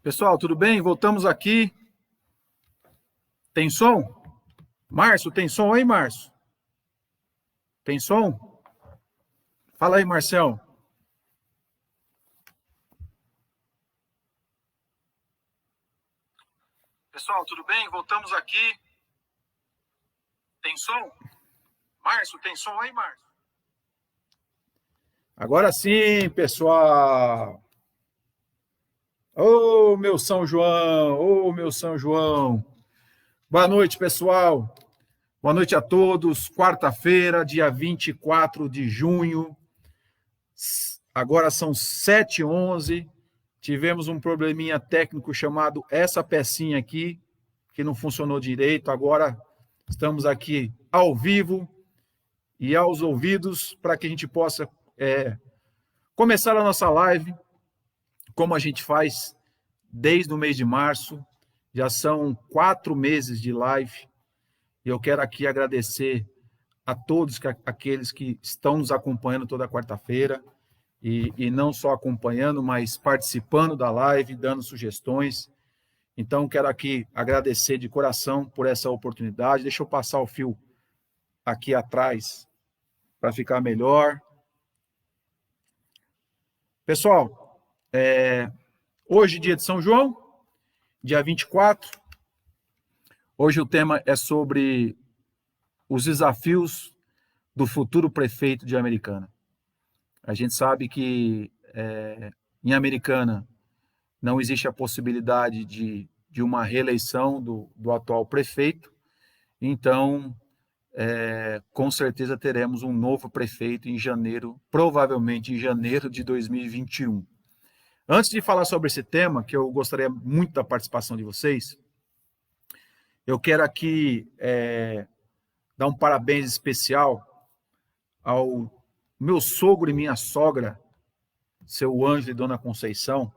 Pessoal, tudo bem? Voltamos aqui. Tem som? Márcio, tem som aí, Márcio? Tem som? Fala aí, Marcel. Pessoal, tudo bem? Voltamos aqui. Tem som? Márcio, tem som aí, Márcio? Agora sim, pessoal. Ô, meu São João, ô, meu São João. Boa noite, pessoal. Boa noite a todos. Quarta-feira, dia 24 de junho. Agora são 7h11. Tivemos um probleminha técnico chamado essa pecinha aqui, que não funcionou direito. Agora estamos aqui ao vivo e aos ouvidos para que a gente possa começar a nossa live, como a gente faz desde o mês de março. Já são 4 meses de live. E eu quero aqui agradecer a todos aqueles que estão nos acompanhando toda quarta-feira. E não só acompanhando, mas participando da live, dando sugestões. Então, quero aqui agradecer de coração por essa oportunidade. Deixa eu passar o fio aqui atrás para ficar melhor. Pessoal, hoje, dia de São João, dia 24. Hoje o tema é sobre os desafios do futuro prefeito de Americana. A gente sabe que em Americana não existe a possibilidade de uma reeleição do atual prefeito, então, com certeza teremos um novo prefeito em janeiro, provavelmente em janeiro de 2021. Antes de falar sobre esse tema, que eu gostaria muito da participação de vocês, eu quero aqui dar um parabéns especial ao meu sogro e minha sogra, seu Ângelo e Dona Conceição,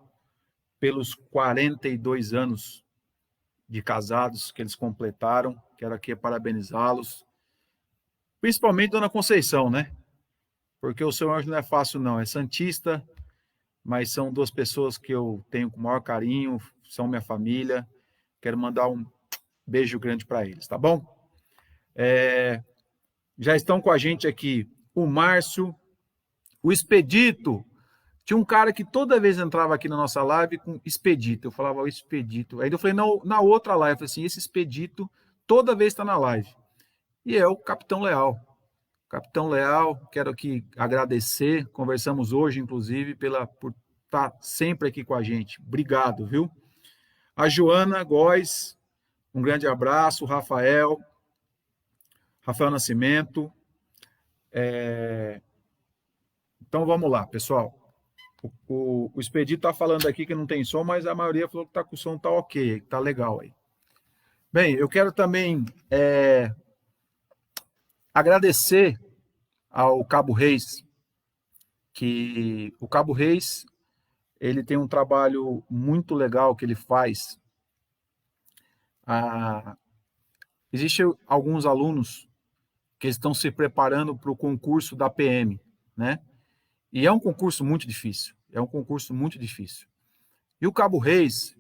pelos 42 anos de casados que eles completaram. Quero aqui parabenizá-los. Principalmente Dona Conceição, né? Porque o seu Ângelo não é fácil, não. É santista, mas são 2 pessoas que eu tenho com o maior carinho, são minha família. Quero mandar um beijo grande para eles, tá bom? Já estão com a gente aqui o Márcio, o Expedito. Tinha um cara que toda vez entrava aqui na nossa live com Expedito. Eu falava, o Expedito. Aí eu falei, na outra live, eu falei assim, esse Expedito toda vez está na live. E é o Capitão Leal. Capitão Leal, quero aqui agradecer. Conversamos hoje, inclusive, por estar sempre aqui com a gente. Obrigado, viu? A Joana Góes, um grande abraço. O Rafael Nascimento. Então vamos lá, pessoal. O Expedito está falando aqui que não tem som, mas a maioria falou que o som está ok, está legal aí. Bem, eu quero também agradecer ao Cabo Reis, que o Cabo Reis ele tem um trabalho muito legal que ele faz. Existem alguns alunos que estão se preparando para o concurso da PM, né? E é um concurso muito difícil. E o Cabo Reis,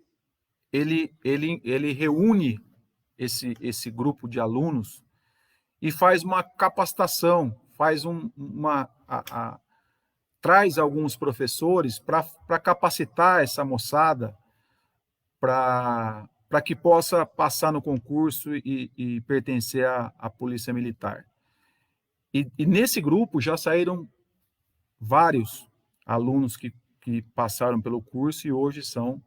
ele reúne esse grupo de alunos e faz uma capacitação, traz alguns professores para capacitar essa moçada para que possa passar no concurso e pertencer à Polícia Militar. E nesse grupo já saíram vários alunos que passaram pelo curso e hoje são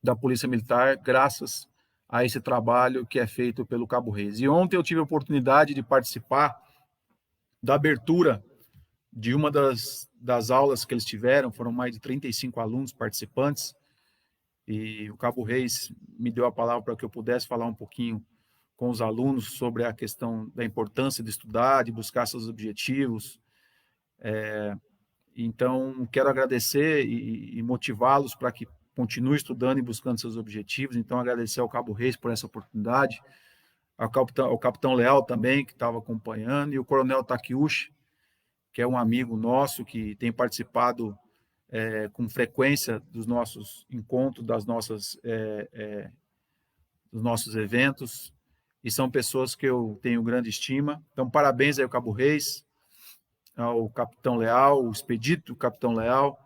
da Polícia Militar, graças a esse trabalho que é feito pelo Cabo Reis. E ontem eu tive a oportunidade de participar da abertura de uma das aulas que eles tiveram. Foram mais de 35 alunos participantes, e o Cabo Reis me deu a palavra para que eu pudesse falar um pouquinho com os alunos sobre a questão da importância de estudar, de buscar seus objetivos. Então, quero agradecer e motivá-los para que continuem estudando e buscando seus objetivos. Então, agradecer ao Cabo Reis por essa oportunidade, ao Capitão Leal também, que estava acompanhando, e o Coronel Takiushi, que é um amigo nosso, que tem participado com frequência dos nossos encontros, dos nossos eventos, e são pessoas que eu tenho grande estima. Então, parabéns aí ao Cabo Reis, ao Capitão Leal, o Expedito Capitão Leal,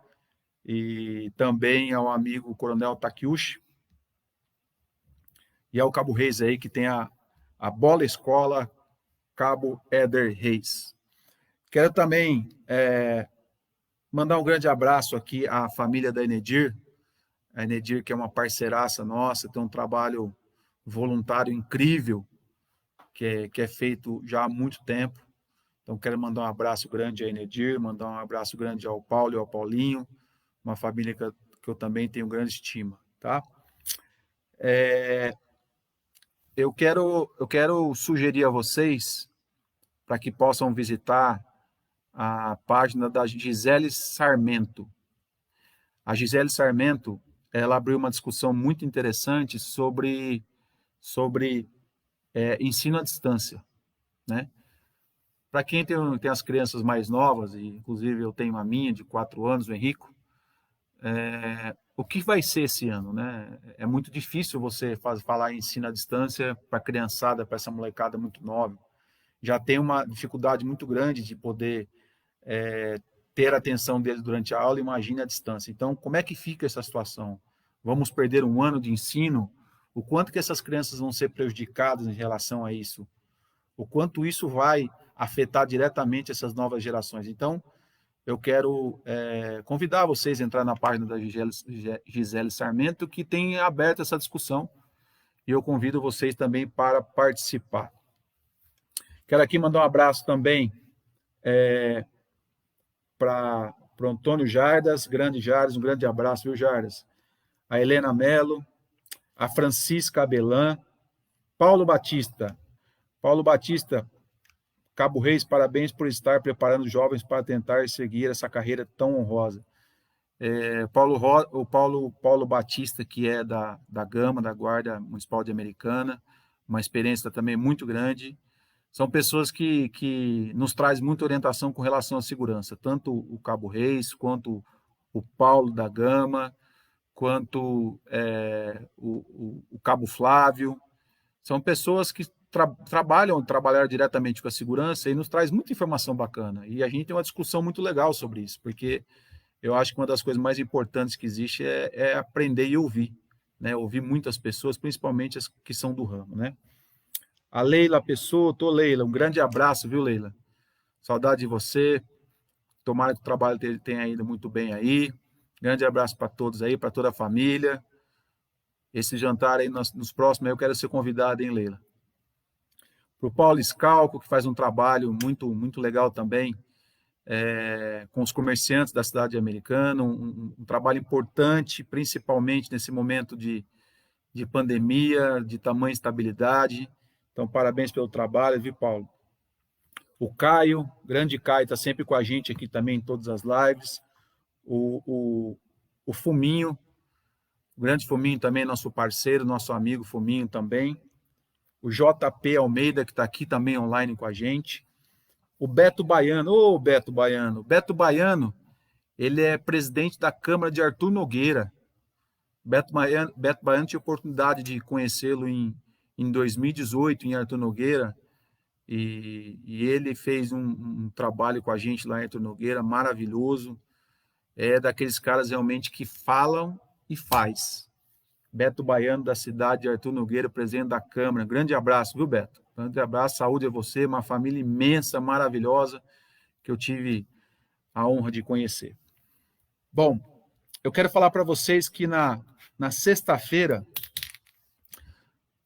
e também ao amigo Coronel Takiushi, e ao Cabo Reis aí, que tem a Bola Escola Cabo Éder Reis. Quero também mandar um grande abraço aqui à família da Enedir, a Enedir, que é uma parceiraça nossa, tem um trabalho voluntário incrível, que é feito já há muito tempo. Então, quero mandar um abraço grande à Enedir, mandar um abraço grande ao Paulo e ao Paulinho, uma família que eu também tenho grande estima, tá? Eu quero sugerir a vocês para que possam visitar a página da Gisele Sarmento. A Gisele Sarmento, ela abriu uma discussão muito interessante sobre ensino à distância, né? Para quem tem as crianças mais novas, e inclusive eu tenho a minha de 4 anos, o Henrico, o que vai ser esse ano, né? É muito difícil você falar em ensino à distância para a criançada, para essa molecada muito nova. Já tem uma dificuldade muito grande de poder ter a atenção deles durante a aula, imagine à distância. Então, como é que fica essa situação? Vamos perder um ano de ensino? O quanto que essas crianças vão ser prejudicadas em relação a isso? O quanto isso vai afetar diretamente essas novas gerações? Então, eu quero convidar vocês a entrar na página da Gisele Sarmento, que tem aberto essa discussão, e eu convido vocês também para participar. Quero aqui mandar um abraço também para o Antônio Jardas, grande Jardas, um grande abraço, viu, Jardas? A Helena Mello, a Francisca Abelan, Paulo Batista, Cabo Reis, parabéns por estar preparando jovens para tentar seguir essa carreira tão honrosa. O Paulo Batista, que é da Gama, da Guarda Municipal de Americana, uma experiência também muito grande. São pessoas que nos trazem muita orientação com relação à segurança, tanto o Cabo Reis, quanto o Paulo da Gama, quanto o Cabo Flávio. São pessoas que trabalharam diretamente com a segurança e nos traz muita informação bacana. E a gente tem uma discussão muito legal sobre isso, porque eu acho que uma das coisas mais importantes que existe é aprender e ouvir, né? Ouvir muitas pessoas, principalmente as que são do ramo, né? A Leila Pessoa, Leila, um grande abraço, viu, Leila? Saudade de você. Tomara que o trabalho tenha ido muito bem aí. Grande abraço para todos aí, para toda a família. Esse jantar aí nos próximos, eu quero ser convidado, hein, Leila? Para o Paulo Scalco, que faz um trabalho muito, muito legal também, com os comerciantes da cidade americana, um trabalho importante, principalmente nesse momento de pandemia, de tamanha instabilidade. Então, parabéns pelo trabalho, viu, Paulo? O Caio, grande Caio, está sempre com a gente aqui também em todas as lives. O Fuminho, o grande Fuminho também, nosso parceiro, nosso amigo Fuminho também. O JP Almeida, que está aqui também online com a gente. O Beto Baiano, Beto Baiano. Beto Baiano, ele é presidente da Câmara de Arthur Nogueira. Beto Baiano tinha oportunidade de conhecê-lo em 2018, em Arthur Nogueira, e ele fez um trabalho com a gente lá em Arthur Nogueira, maravilhoso. É daqueles caras realmente que falam e faz. Beto Baiano, da cidade de Arthur Nogueira, presidente da Câmara. Grande abraço, viu, Beto? Grande abraço, saúde a você, uma família imensa, maravilhosa, que eu tive a honra de conhecer. Bom, eu quero falar para vocês que na sexta-feira,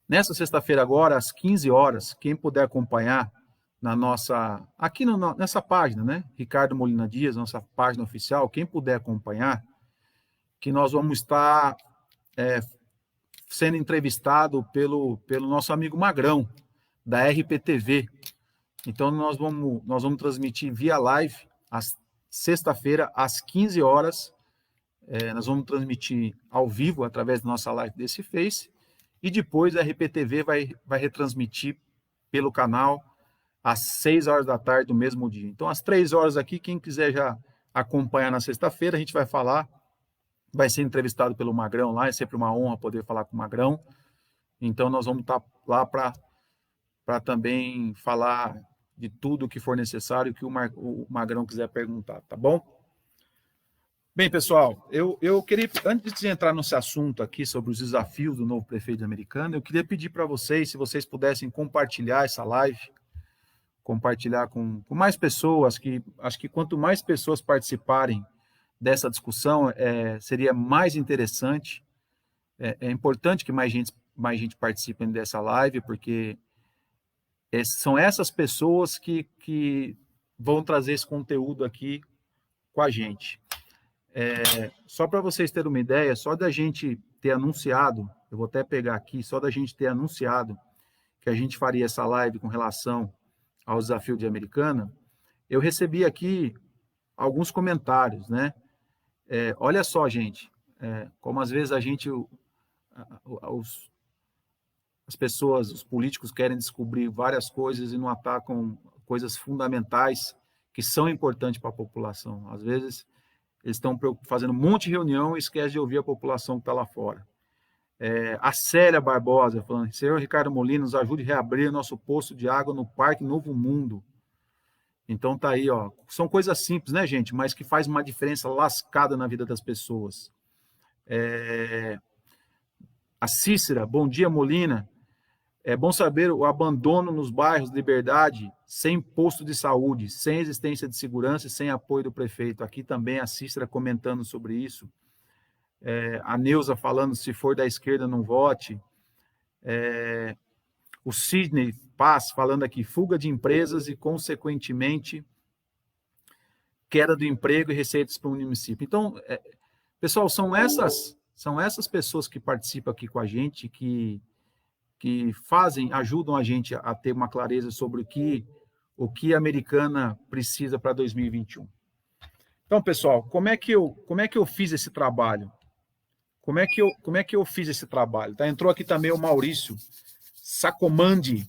nessa sexta-feira agora, às 15 horas, quem puder acompanhar aqui nessa página, né? Ricardo Molina Dias, nossa página oficial, quem puder acompanhar, que nós vamos estar sendo entrevistado pelo nosso amigo Magrão, da RPTV. Então, nós vamos transmitir via live, sexta-feira, às 15 horas. Nós vamos transmitir ao vivo, através da nossa live desse Face, e depois a RPTV vai retransmitir pelo canal às 6 horas da tarde do mesmo dia. Então, às 3 horas aqui, quem quiser já acompanhar na sexta-feira, a gente vai falar, vai ser entrevistado pelo Magrão lá, é sempre uma honra poder falar com o Magrão. Então, nós vamos estar lá para também falar de tudo que for necessário que o Magrão quiser perguntar, tá bom? Bem, pessoal, eu queria, antes de entrar nesse assunto aqui sobre os desafios do novo prefeito americano, eu queria pedir para vocês, se vocês pudessem compartilhar essa live, compartilhar com mais pessoas, que acho que quanto mais pessoas participarem dessa discussão, seria mais interessante. É importante que mais gente participe dessa live, porque são essas pessoas que vão trazer esse conteúdo aqui com a gente. Só para vocês terem uma ideia, só da gente ter anunciado, eu vou até pegar aqui, só da gente ter anunciado que a gente faria essa live com relação ao desafio de Americana, eu recebi aqui alguns comentários, né? Olha só, gente, como às vezes as pessoas, os políticos querem descobrir várias coisas e não atacam coisas fundamentais que são importantes para a população. Às vezes, eles estão fazendo um monte de reunião e esquecem de ouvir a população que está lá fora. A Célia Barbosa falando, senhor Ricardo Molina, nos ajude a reabrir nosso poço de água no Parque Novo Mundo. Então tá aí, ó. São coisas simples, né, gente? Mas que faz uma diferença lascada na vida das pessoas. A Cícera, bom dia, Molina. É bom saber o abandono nos bairros de Liberdade, sem posto de saúde, sem existência de segurança e sem apoio do prefeito. Aqui também a Cícera comentando sobre isso. A Neuza falando, se for da esquerda, não vote. O Sidney Paz falando aqui, fuga de empresas e, consequentemente, queda do emprego e receitas para o município. Então, pessoal, são essas pessoas que participam aqui com a gente, que ajudam a gente a ter uma clareza sobre o que a Americana precisa para 2021. Então, pessoal, como é que eu fiz esse trabalho? Como é que eu fiz esse trabalho? Tá? Entrou aqui também o Maurício Sacomandi.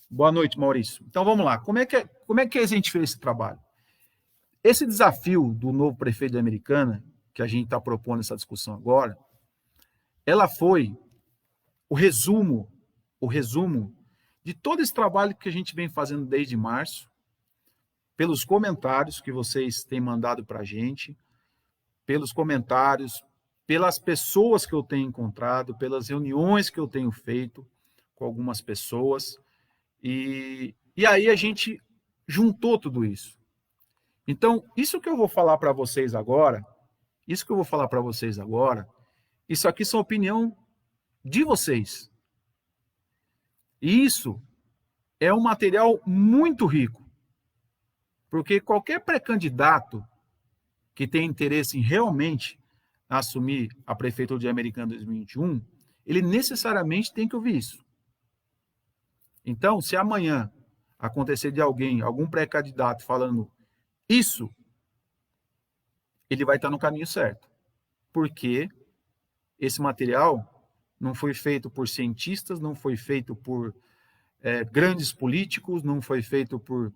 Boa noite, Maurício. Então, vamos lá. Como é que a gente fez esse trabalho? Esse desafio do novo prefeito da Americana, que a gente está propondo essa discussão agora, ela foi o resumo de todo esse trabalho que a gente vem fazendo desde março, pelos comentários que vocês têm mandado para a gente, pelos comentários, pelas pessoas que eu tenho encontrado, pelas reuniões que eu tenho feito com algumas pessoas, e aí a gente juntou tudo isso. Então, isso que eu vou falar para vocês agora, isso aqui são opinião de vocês. E isso é um material muito rico, porque qualquer pré-candidato que tem interesse em realmente assumir a prefeitura de Americana em 2021, ele necessariamente tem que ouvir isso. Então, se amanhã acontecer de algum pré-candidato falando isso, ele vai estar no caminho certo, porque esse material não foi feito por cientistas, não foi feito por grandes políticos, não foi feito por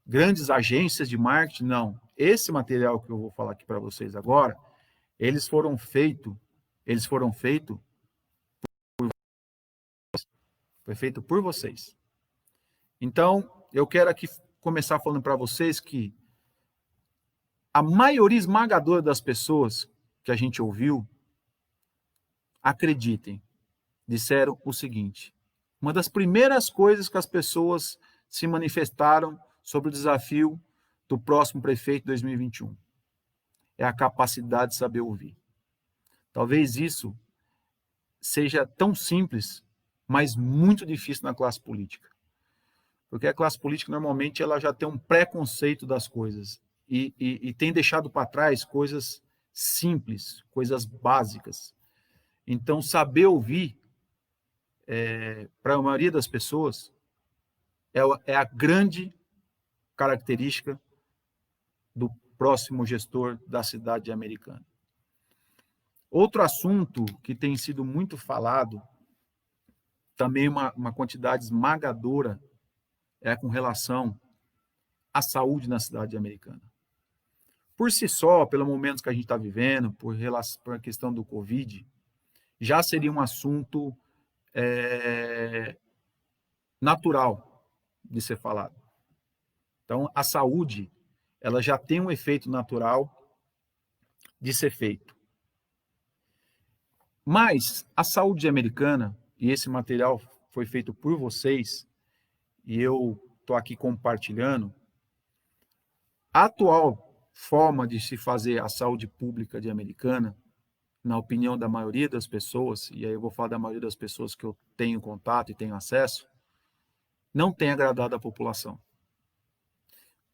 grandes agências de marketing, não. Esse material que eu vou falar aqui para vocês agora, eles foram feitos foi feito por vocês. Então, eu quero aqui começar falando para vocês que a maioria esmagadora das pessoas que a gente ouviu, acreditem, disseram o seguinte: uma das primeiras coisas que as pessoas se manifestaram sobre o desafio do próximo prefeito de 2021 é a capacidade de saber ouvir. Talvez isso seja tão simples, mas muito difícil na classe política. Porque a classe política, normalmente, ela já tem um preconceito das coisas e tem deixado para trás coisas simples, coisas básicas. Então, saber ouvir, para a maioria das pessoas, é a grande característica do próximo gestor da cidade de Americana. Outro assunto que tem sido muito falado, também uma quantidade esmagadora, é com relação à saúde na cidade de Americana. por si só, pelo momento que a gente está vivendo, por a questão do Covid, já seria um assunto natural de ser falado. Então, a saúde, ela já tem um efeito natural de ser feito. Mas a saúde americana, e esse material foi feito por vocês, e eu estou aqui compartilhando, a atual forma de se fazer a saúde pública de americana, na opinião da maioria das pessoas, e aí eu vou falar da maioria das pessoas que eu tenho contato e tenho acesso, não tem agradado a população.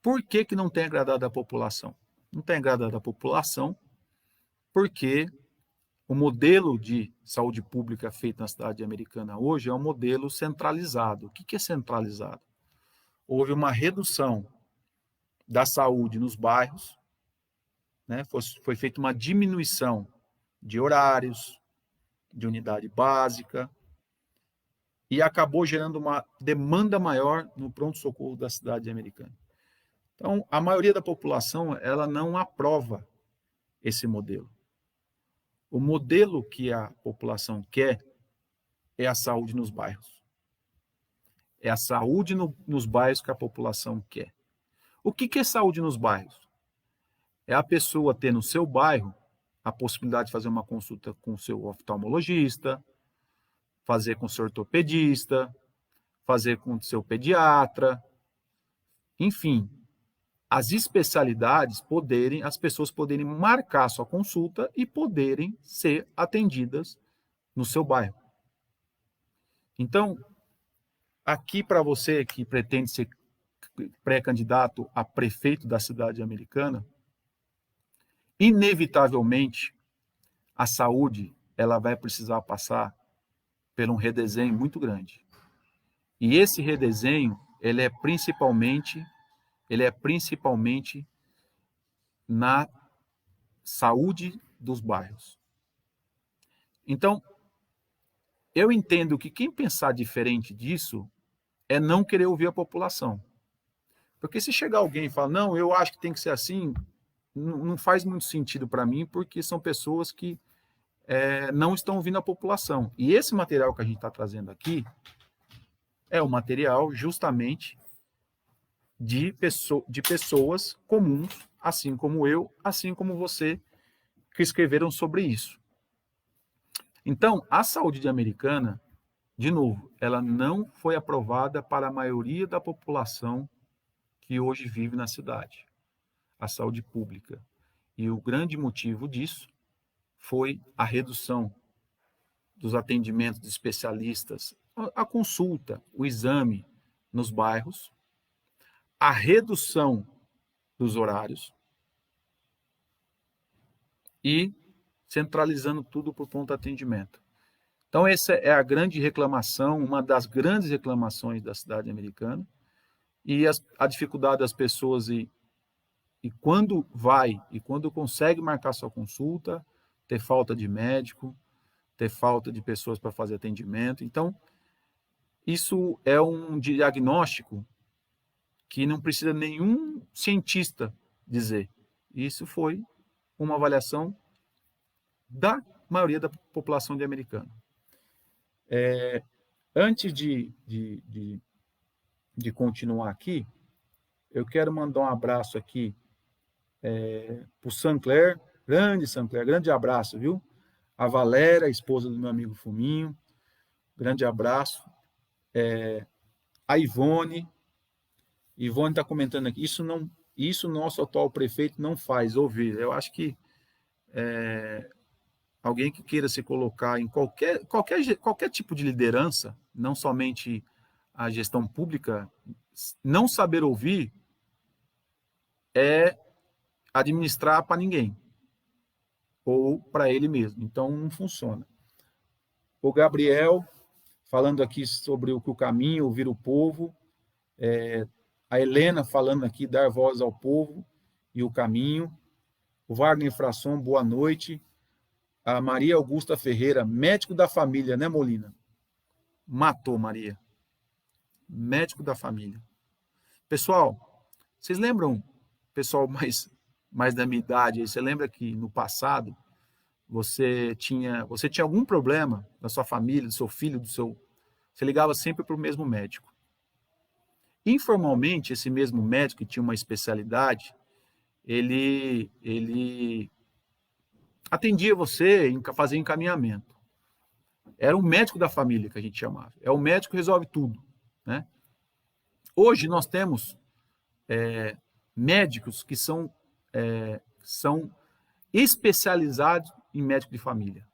Por que que não tem agradado a população? Não tem agradado a população porque o modelo de saúde pública feito na cidade americana hoje é um modelo centralizado. O que é centralizado? Houve uma redução da saúde nos bairros, né? Foi feita uma diminuição de horários, de unidade básica, e acabou gerando uma demanda maior no pronto-socorro da cidade americana. Então, a maioria da população ela não aprova esse modelo. O modelo que a população quer é a saúde nos bairros. É a saúde nos bairros que a população quer. O que é saúde nos bairros? É a pessoa ter no seu bairro a possibilidade de fazer uma consulta com o seu oftalmologista, fazer com o seu ortopedista, fazer com o seu pediatra, enfim, as especialidades as pessoas poderem marcar sua consulta e poderem ser atendidas no seu bairro. Então, aqui para você que pretende ser pré-candidato a prefeito da cidade americana, inevitavelmente a saúde ela vai precisar passar por um redesenho muito grande. E esse redesenho ele é principalmente na saúde dos bairros. Então, eu entendo que quem pensar diferente disso é não querer ouvir a população. Porque se chegar alguém e falar, não, eu acho que tem que ser assim, não faz muito sentido para mim, porque são pessoas que não estão ouvindo a população. E esse material que a gente está trazendo aqui é o material justamente de pessoas comuns, assim como eu, assim como você, que escreveram sobre isso. Então, a saúde americana, de novo, ela não foi aprovada para a maioria da população que hoje vive na cidade, a saúde pública. E o grande motivo disso foi a redução dos atendimentos de especialistas, a consulta, o exame nos bairros, a redução dos horários e centralizando tudo por pronto atendimento. Então, essa é a grande reclamação, uma das grandes reclamações da cidade americana, e a dificuldade das pessoas e quando consegue marcar sua consulta, ter falta de médico, ter falta de pessoas para fazer atendimento. Então, isso é um diagnóstico que não precisa nenhum cientista dizer. Isso foi uma avaliação da maioria da população de americano. Antes de continuar aqui, eu quero mandar um abraço aqui para o Sancler, grande abraço, viu? A Valéria, a esposa do meu amigo Fuminho, grande abraço. A Ivone está comentando aqui, isso nosso atual prefeito não faz, ouvir. Eu acho que alguém que queira se colocar em qualquer tipo de liderança, não somente a gestão pública, não saber ouvir é administrar para ninguém, ou para ele mesmo. Então, não funciona. O Gabriel, falando aqui sobre o que o caminho, ouvir o povo. A Helena falando aqui, dar voz ao povo e o caminho. O Wagner Frasson, boa noite. A Maria Augusta Ferreira, médico da família, né, Molina? Matou, Maria. Médico da família. Pessoal, vocês lembram, pessoal mais mais da minha idade, aí você lembra que no passado você tinha algum problema na sua família, do seu filho, você ligava sempre para o mesmo médico. Informalmente, esse mesmo médico que tinha uma especialidade, ele atendia você, fazia encaminhamento. Era um médico da família que a gente chamava. É o médico que resolve tudo, né? Hoje nós temos médicos que são especializados em médico de família.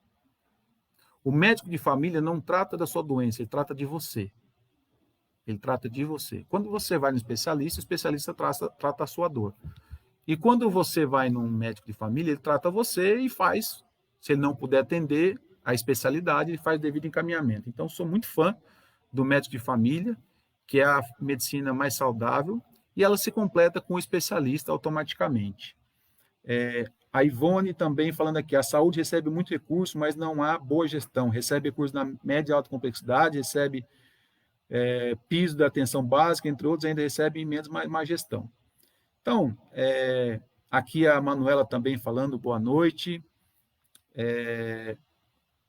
O médico de família não trata da sua doença, ele trata de você. Ele trata de você. Quando você vai no especialista, o especialista trata a sua dor. E quando você vai num médico de família, ele trata você e faz, se ele não puder atender a especialidade, ele faz devido encaminhamento. Então, sou muito fã do médico de família, que é a medicina mais saudável, e ela se completa com o especialista automaticamente. A Ivone também falando aqui, a saúde recebe muito recurso, mas não há boa gestão. Recebe recursos na média e alta complexidade, recebe piso da atenção básica, entre outros, ainda recebe menos má gestão. Então, aqui a Manuela também falando, boa noite.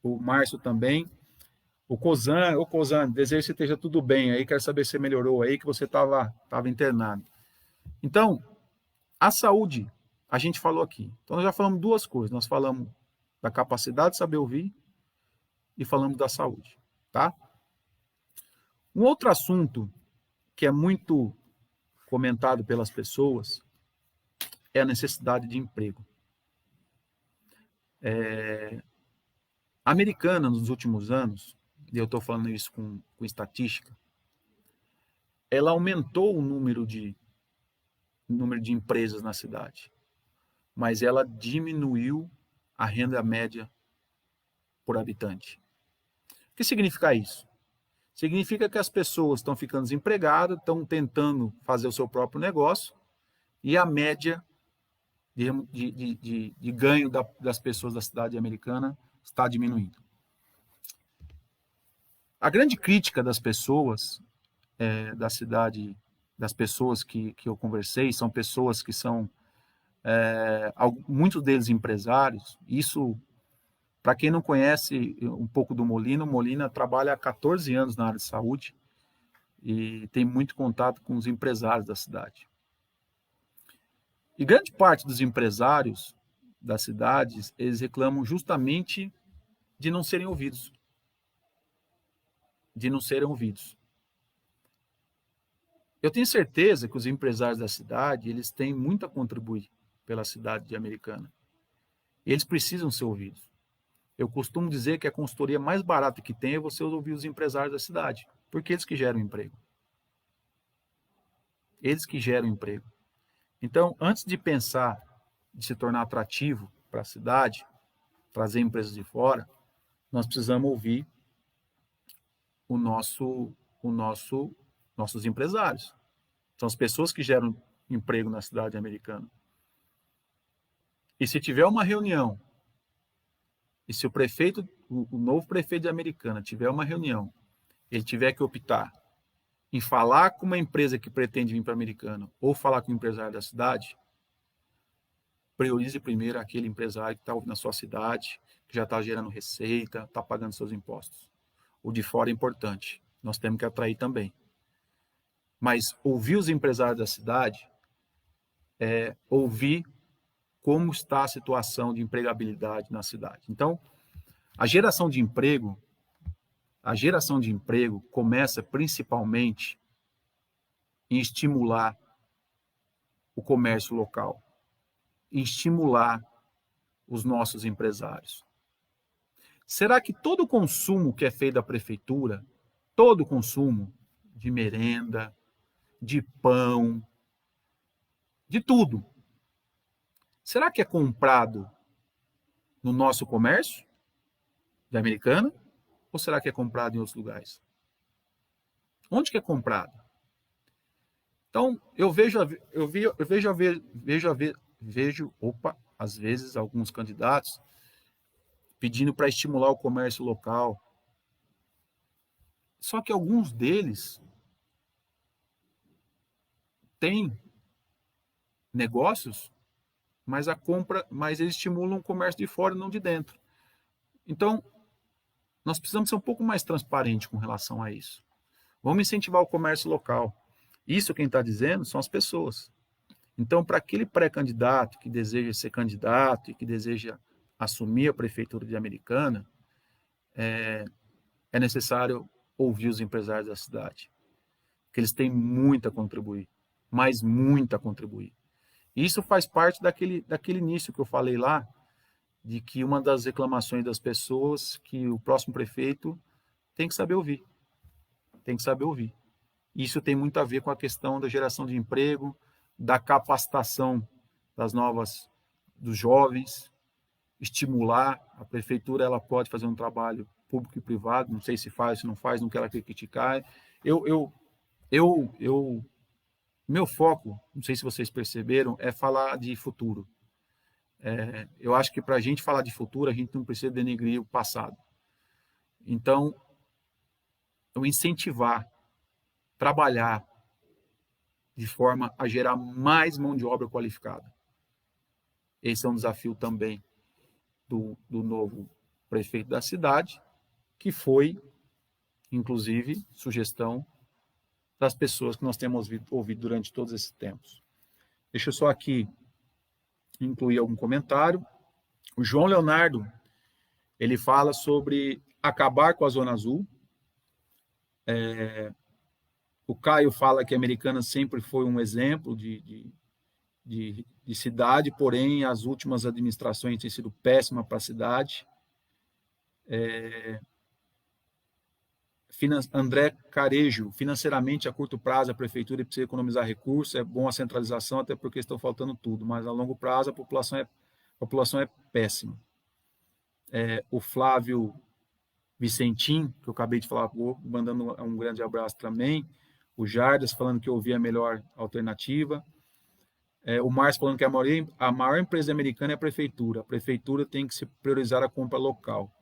O Márcio também. O Cozan, desejo que você esteja tudo bem aí, quero saber se você melhorou aí, que você estava internado. Então, a saúde, a gente falou aqui. Então, nós já falamos duas coisas. Nós falamos da capacidade de saber ouvir e falamos da saúde, tá? Um outro assunto que é muito comentado pelas pessoas é a necessidade de emprego. A americana, nos últimos anos, e eu estou falando isso com estatística, ela aumentou o número de empresas na cidade, mas ela diminuiu a renda média por habitante. O que significa isso? Significa que as pessoas estão ficando desempregadas, estão tentando fazer o seu próprio negócio, e a média de ganho das pessoas da cidade americana está diminuindo. A grande crítica das pessoas da cidade, das pessoas que eu conversei, são pessoas que são, muitos deles empresários. Isso, para quem não conhece um pouco do Molina, o Molina trabalha há 14 anos na área de saúde e tem muito contato com os empresários da cidade. E grande parte dos empresários das cidades, eles reclamam justamente de não serem ouvidos. De não serem ouvidos. Eu tenho certeza que os empresários da cidade, eles têm muito a contribuir pela cidade de Americana. Eles precisam ser ouvidos. Eu costumo dizer que a consultoria mais barata que tem é você ouvir os empresários da cidade, porque eles que geram emprego. Eles que geram emprego. Então, antes de pensar de se tornar atrativo para a cidade, trazer empresas de fora, nós precisamos ouvir nossos empresários. São as pessoas que geram emprego na cidade americana. E se tiver uma reunião, e se o novo prefeito de Americana tiver uma reunião, ele tiver que optar em falar com uma empresa que pretende vir para a Americana ou falar com o empresário da cidade, priorize primeiro aquele empresário que está na sua cidade, que já está gerando receita, está pagando seus impostos. O de fora é importante, nós temos que atrair também. Mas ouvir os empresários da cidade é ouvir como está a situação de empregabilidade na cidade. Então, a geração de emprego começa principalmente em estimular o comércio local, em estimular os nossos empresários. Será que todo o consumo que é feito da prefeitura, todo o consumo de merenda, de pão, de tudo, será que é comprado no nosso comércio de Americana ou será que é comprado em outros lugares? Onde que é comprado? Então, às vezes alguns candidatos pedindo para estimular o comércio local. Só que alguns deles têm negócios mas eles estimulam o comércio de fora e não de dentro. Então, nós precisamos ser um pouco mais transparentes com relação a isso. Vamos incentivar o comércio local. Isso quem está dizendo são as pessoas. Então, para aquele pré-candidato que deseja ser candidato e que deseja assumir a prefeitura de Americana, é necessário ouvir os empresários da cidade, que eles têm muito a contribuir, mas muito a contribuir. Isso faz parte daquele início que eu falei lá, de que uma das reclamações das pessoas que o próximo prefeito tem que saber ouvir. Tem que saber ouvir. Isso tem muito a ver com a questão da geração de emprego, da capacitação dos jovens, estimular. A prefeitura ela pode fazer um trabalho público e privado, não sei se faz, se não faz, não quero criticar. Meu foco, não sei se vocês perceberam, é falar de futuro. Eu acho que para a gente falar de futuro, a gente não precisa denegrir o passado. Então, eu incentivar, trabalhar de forma a gerar mais mão de obra qualificada. Esse é um desafio também do novo prefeito da cidade, que foi, inclusive, sugestão das pessoas que nós temos ouvido durante todos esses tempos. Deixa eu só aqui incluir algum comentário. O João Leonardo, ele fala sobre acabar com a Zona Azul. O Caio fala que a Americana sempre foi um exemplo de cidade, porém as últimas administrações têm sido péssimas para a cidade. André Carejo, financeiramente a curto prazo a prefeitura precisa economizar recursos, é bom a centralização, até porque estão faltando tudo, mas a longo prazo a população é péssima. O Flávio Vicentim, que eu acabei de falar, mandando um grande abraço também. O Jardas falando que ouvir a melhor alternativa. O Márcio falando que a maior empresa americana é a prefeitura. A prefeitura tem que se priorizar a compra local.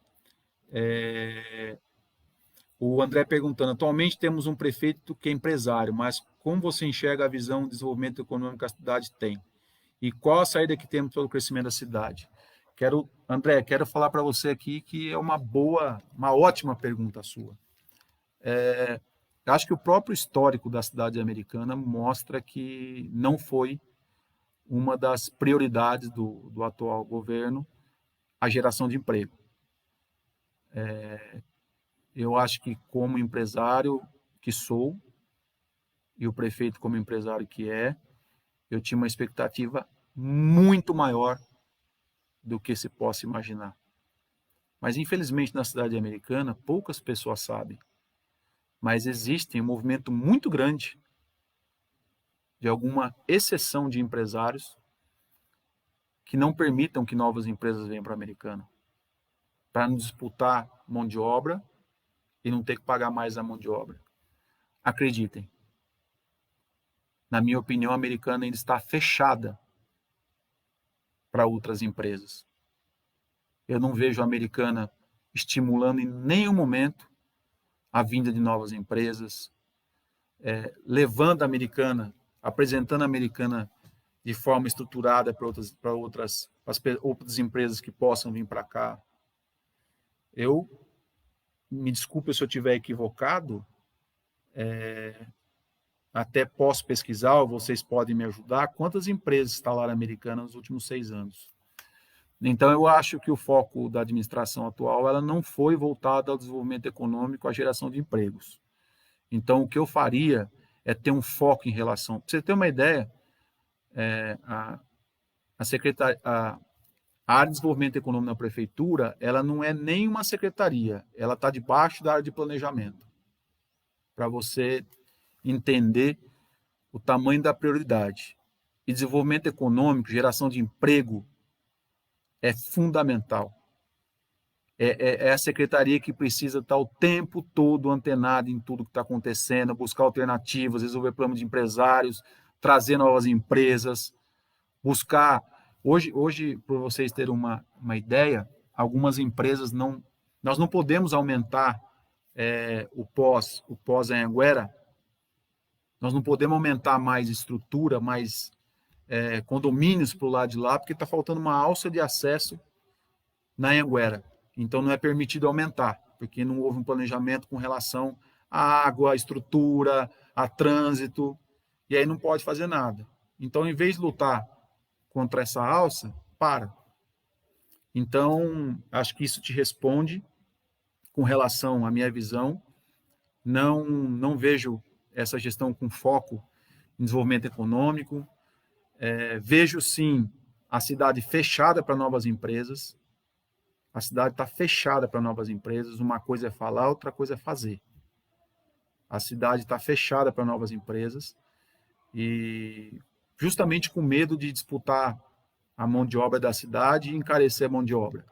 O André perguntando, atualmente temos um prefeito que é empresário, mas como você enxerga a visão de desenvolvimento econômico que a cidade tem? E qual a saída que temos para o crescimento da cidade? André, quero falar para você aqui que é uma ótima pergunta sua. Acho que o próprio histórico da cidade americana mostra que não foi uma das prioridades do atual governo a geração de emprego. Eu acho que como empresário que sou, e o prefeito como empresário que eu tinha uma expectativa muito maior do que se possa imaginar. Mas, infelizmente, na cidade americana, poucas pessoas sabem. Mas existe um movimento muito grande de alguma exceção de empresários que não permitam que novas empresas venham para a Americana, para não disputar mão de obra e não ter que pagar mais a mão de obra. Acreditem, na minha opinião, a Americana ainda está fechada para outras empresas. Eu não vejo a Americana estimulando em nenhum momento a vinda de novas empresas, levando a Americana, apresentando a Americana de forma estruturada para outras empresas que possam vir para cá. Me desculpe se eu estiver equivocado, até posso pesquisar, ou vocês podem me ajudar, quantas empresas instalaram Americana nos últimos 6 anos. Então, eu acho que o foco da administração atual ela não foi voltado ao desenvolvimento econômico, à geração de empregos. Então, o que eu faria é ter um foco em relação... Para você ter uma ideia, a área de desenvolvimento econômico na prefeitura, ela não é nem uma secretaria, ela está debaixo da área de planejamento. Para você entender o tamanho da prioridade. E desenvolvimento econômico, geração de emprego, é fundamental. É a secretaria que precisa estar o tempo todo antenada em tudo que está acontecendo, buscar alternativas, resolver problemas de empresários, trazer novas empresas, buscar... Hoje para vocês terem uma ideia, algumas empresas nós não podemos aumentar o pós Anhanguera, nós não podemos aumentar mais estrutura, mais condomínios para o lado de lá, porque está faltando uma alça de acesso na Anhanguera. Então, não é permitido aumentar, porque não houve um planejamento com relação à água, à estrutura, a trânsito, e aí não pode fazer nada. Então, em vez de lutar contra essa alça, para. Então, acho que isso te responde com relação à minha visão. Não vejo essa gestão com foco em desenvolvimento econômico. Vejo, sim, a cidade fechada para novas empresas. A cidade está fechada para novas empresas. Uma coisa é falar, outra coisa é fazer. A cidade está fechada para novas empresas e justamente com medo de disputar a mão de obra da cidade e encarecer a mão de obra.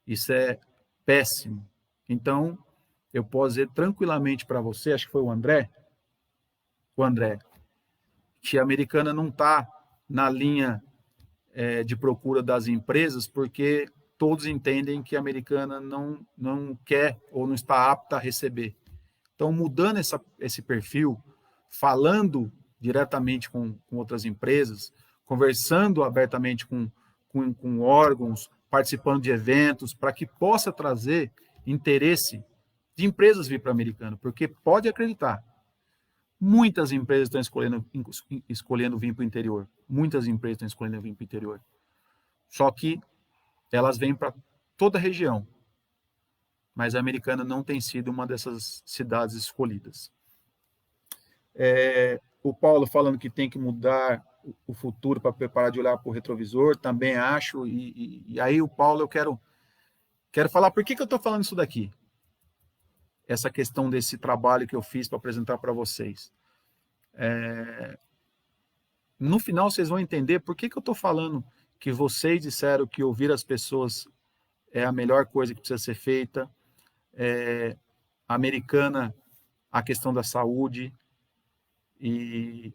Isso é péssimo. Então, eu posso dizer tranquilamente para você, acho que foi o André, que a Americana não está na linha de procura das empresas, porque todos entendem que a Americana não quer ou não está apta a receber. Então, mudando esse perfil, falando diretamente com outras empresas, conversando abertamente com órgãos, participando de eventos, para que possa trazer interesse de empresas vir para a Americana, porque pode acreditar, muitas empresas estão escolhendo vir para o interior, muitas empresas estão escolhendo vir para o interior, só que elas vêm para toda a região, mas a Americana não tem sido uma dessas cidades escolhidas. O Paulo falando que tem que mudar o futuro para parar de olhar para o retrovisor, também acho, e aí o Paulo, eu quero falar, por que eu estou falando isso daqui? Essa questão desse trabalho que eu fiz para apresentar para vocês. No final, vocês vão entender por que eu estou falando que vocês disseram que ouvir as pessoas é a melhor coisa que precisa ser feita, a Americana, a questão da saúde, e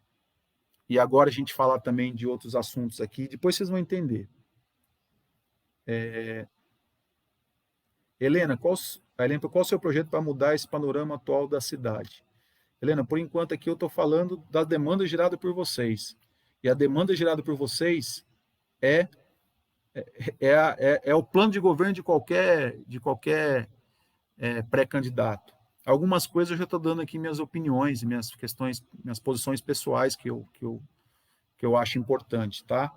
agora a gente falar também de outros assuntos aqui, depois vocês vão entender. Helena, qual o seu projeto para mudar esse panorama atual da cidade? Helena, por enquanto aqui eu estou falando da demanda gerada por vocês. E a demanda gerada por vocês é o plano de governo de qualquer pré-candidato. Algumas coisas eu já estou dando aqui minhas opiniões, minhas questões, minhas posições pessoais que eu acho importante, tá?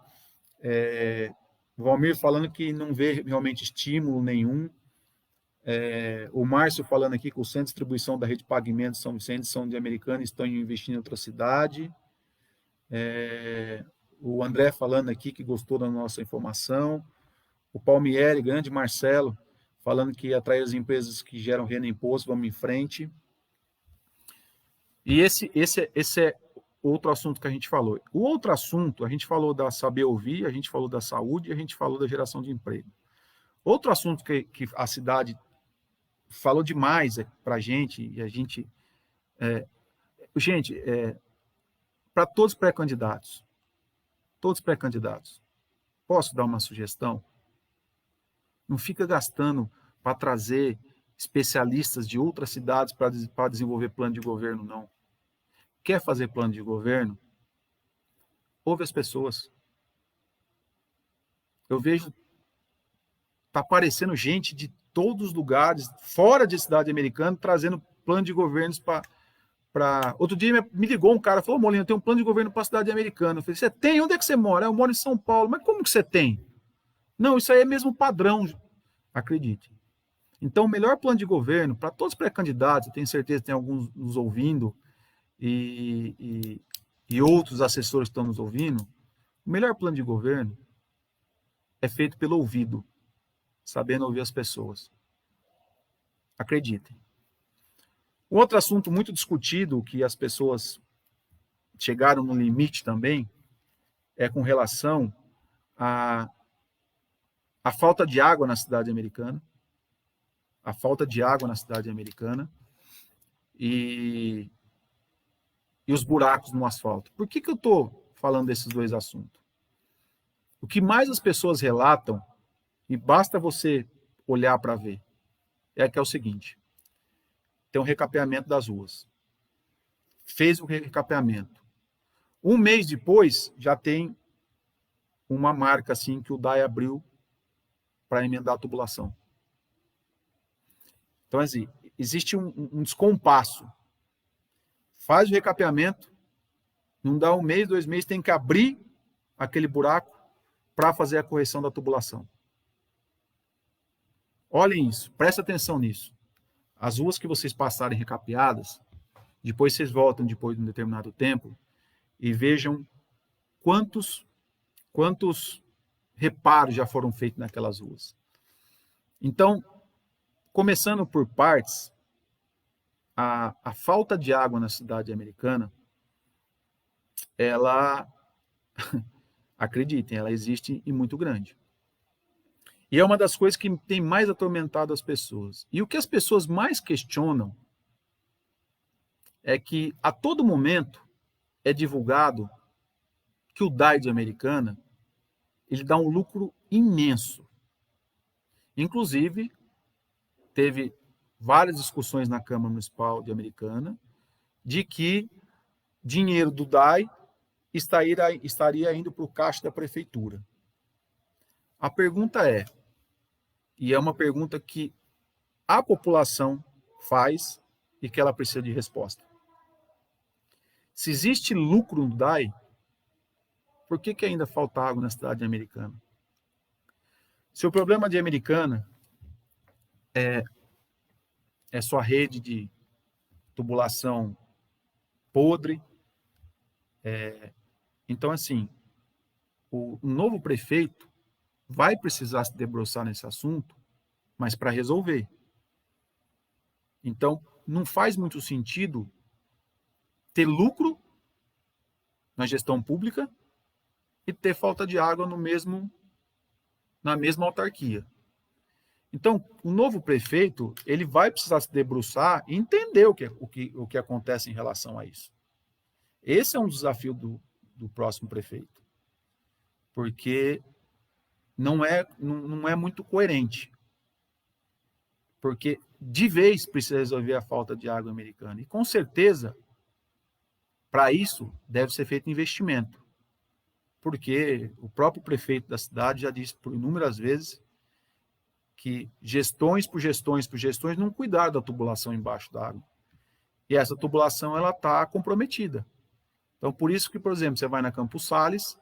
Valmir falando que não vê realmente estímulo nenhum. O Márcio falando aqui que o centro de distribuição da rede de pagamentos São Vicente e São de Americana estão investindo em outra cidade. O André falando aqui que gostou da nossa informação. O Palmieri, grande Marcelo, falando que atrair as empresas que geram renda e imposto, vamos em frente. E esse é outro assunto que a gente falou. O outro assunto, a gente falou da saber ouvir, a gente falou da saúde, a gente falou da geração de emprego. Outro assunto que a cidade falou demais para a gente, e a gente... para todos os pré-candidatos, posso dar uma sugestão? Não fica gastando para trazer especialistas de outras cidades para desenvolver plano de governo, não. Quer fazer plano de governo? Ouve as pessoas. Eu vejo, está aparecendo gente de todos os lugares, fora de cidade americana, trazendo plano de governos para... Outro dia me ligou um cara, falou, Molina, eu tenho um plano de governo para a cidade americana. Eu falei, você tem? Onde é que você mora? Eu moro em São Paulo. Mas como que você tem? Não, isso aí é mesmo padrão, acredite. Então, o melhor plano de governo, para todos os pré-candidatos, eu tenho certeza que tem alguns nos ouvindo, e outros assessores que estão nos ouvindo, o melhor plano de governo é feito pelo ouvido, sabendo ouvir as pessoas. Acreditem. Um outro assunto muito discutido, que as pessoas chegaram no limite também, é com relação à falta de água na cidade americana, e os buracos no asfalto. Por que eu estou falando desses dois assuntos? O que mais as pessoas relatam, e basta você olhar para ver, é que é o seguinte: tem um recapeamento das ruas. Fez o recapeamento. Um mês depois, já tem uma marca assim que o DAI abriu para emendar a tubulação. Então, assim, existe um descompasso. Faz o recapeamento, não dá um mês, 2 meses, tem que abrir aquele buraco para fazer a correção da tubulação. Olhem isso, presta atenção nisso. As ruas que vocês passarem recapeadas, depois vocês voltam depois de um determinado tempo e vejam quantos reparos já foram feitos naquelas ruas. Então, começando por partes, a falta de água na cidade americana, ela, acreditem, ela existe e muito grande. E é uma das coisas que tem mais atormentado as pessoas. E o que as pessoas mais questionam é que a todo momento é divulgado que o DAI de Americana ele dá um lucro imenso. Inclusive, teve várias discussões na Câmara Municipal de Americana de que dinheiro do DAI estaria indo para o caixa da prefeitura. A pergunta é, e é uma pergunta que a população faz e que ela precisa de resposta. Se existe lucro no DAI, por que ainda falta água na cidade americana? Se o problema de Americana é sua rede de tubulação podre, então, assim, o novo prefeito vai precisar se debruçar nesse assunto, mas para resolver. Então, não faz muito sentido ter lucro na gestão pública e ter falta de água na mesma autarquia. Então, o novo prefeito ele vai precisar se debruçar e entender o que acontece em relação a isso. Esse é um desafio do próximo prefeito, porque não é muito coerente, porque de vez precisa resolver a falta de água americana. E com certeza, para isso, deve ser feito investimento, porque o próprio prefeito da cidade já disse por inúmeras vezes que gestões por gestões não cuidaram da tubulação embaixo da água. E essa tubulação ela está comprometida. Então, por isso que, por exemplo, você vai na Campos Sales,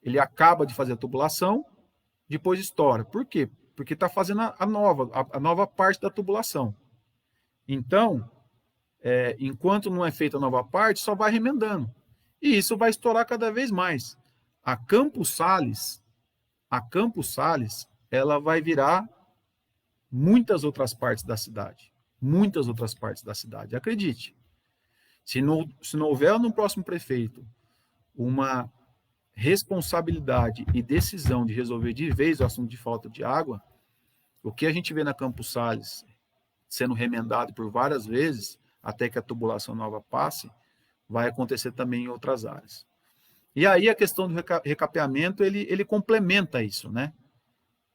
ele acaba de fazer a tubulação, depois estoura. Por quê? Porque está fazendo a nova parte da tubulação. Então, enquanto não é feita a nova parte, só vai remendando. E isso vai estourar cada vez mais. A Campos Sales, ela vai virar muitas outras partes da cidade. Muitas outras partes da cidade. Acredite. Se não houver no próximo prefeito uma responsabilidade e decisão de resolver de vez o assunto de falta de água, o que a gente vê na Campos Sales sendo remendado por várias vezes, até que a tubulação nova passe, vai acontecer também em outras áreas. E aí a questão do recapeamento, ele complementa isso, né?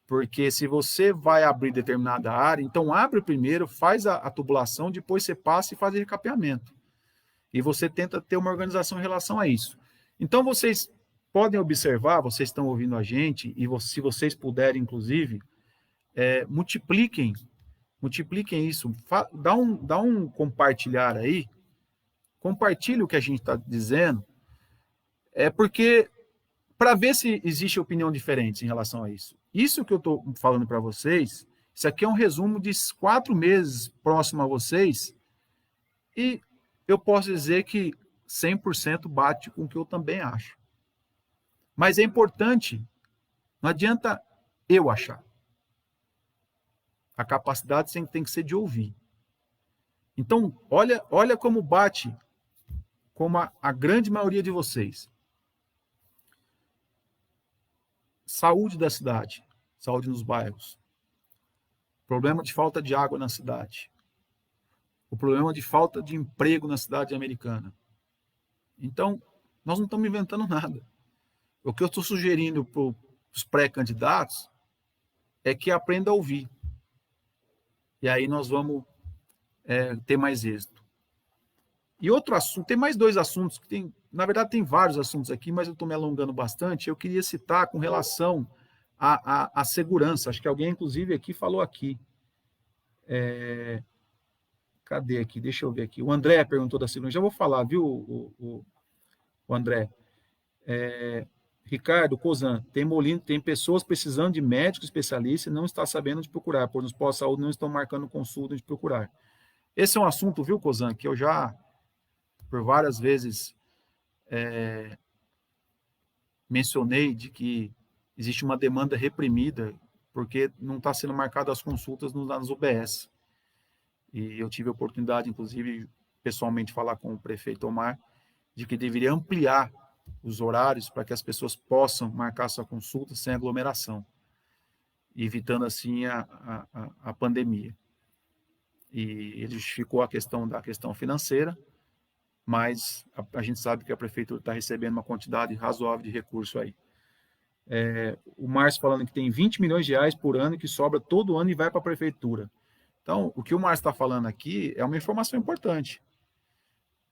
Porque se você vai abrir determinada área, então abre primeiro, faz a tubulação, depois você passa e faz o recapeamento. E você tenta ter uma organização em relação a isso. Então vocês podem observar, vocês estão ouvindo a gente, e se vocês puderem, inclusive, multipliquem isso. Dá um compartilhar aí, compartilhe o que a gente está dizendo, porque para ver se existe opinião diferente em relação a isso. Isso que eu estou falando para vocês, isso aqui é um resumo de 4 meses próximo a vocês, e eu posso dizer que 100% bate com o que eu também acho. Mas é importante, não adianta eu achar. A capacidade tem que ser de ouvir. Então, olha como bate, como a grande maioria de vocês. Saúde da cidade, saúde nos bairros. Problema de falta de água na cidade. O problema de falta de emprego na cidade americana. Então, nós não estamos inventando nada. O que eu estou sugerindo para os pré-candidatos é que aprenda a ouvir. E aí nós vamos ter mais êxito. E outro assunto, tem mais dois assuntos, que tem, na verdade tem vários assuntos aqui, mas eu estou me alongando bastante. Eu queria citar com relação à segurança. Acho que alguém, inclusive, aqui falou aqui. Cadê aqui? Deixa eu ver aqui. O André perguntou da segurança. Já vou falar, viu, o André? Ricardo Cozan, tem pessoas precisando de médicos especialistas e não está sabendo onde procurar, pois os pós-saúde não estão marcando consulta onde procurar. Esse é um assunto, viu, Cozan, que eu já, por várias vezes, mencionei de que existe uma demanda reprimida porque não está sendo marcada as consultas nas UBS. E eu tive a oportunidade, inclusive, pessoalmente, falar com o prefeito Omar, de que deveria ampliar os horários para que as pessoas possam marcar sua consulta sem aglomeração, evitando assim a pandemia. E ele justificou a questão financeira, mas a gente sabe que a prefeitura está recebendo uma quantidade razoável de recurso aí. O Márcio falando que tem 20 milhões de reais por ano que sobra todo ano e vai para a prefeitura. Então, o que o Márcio está falando aqui é uma informação importante.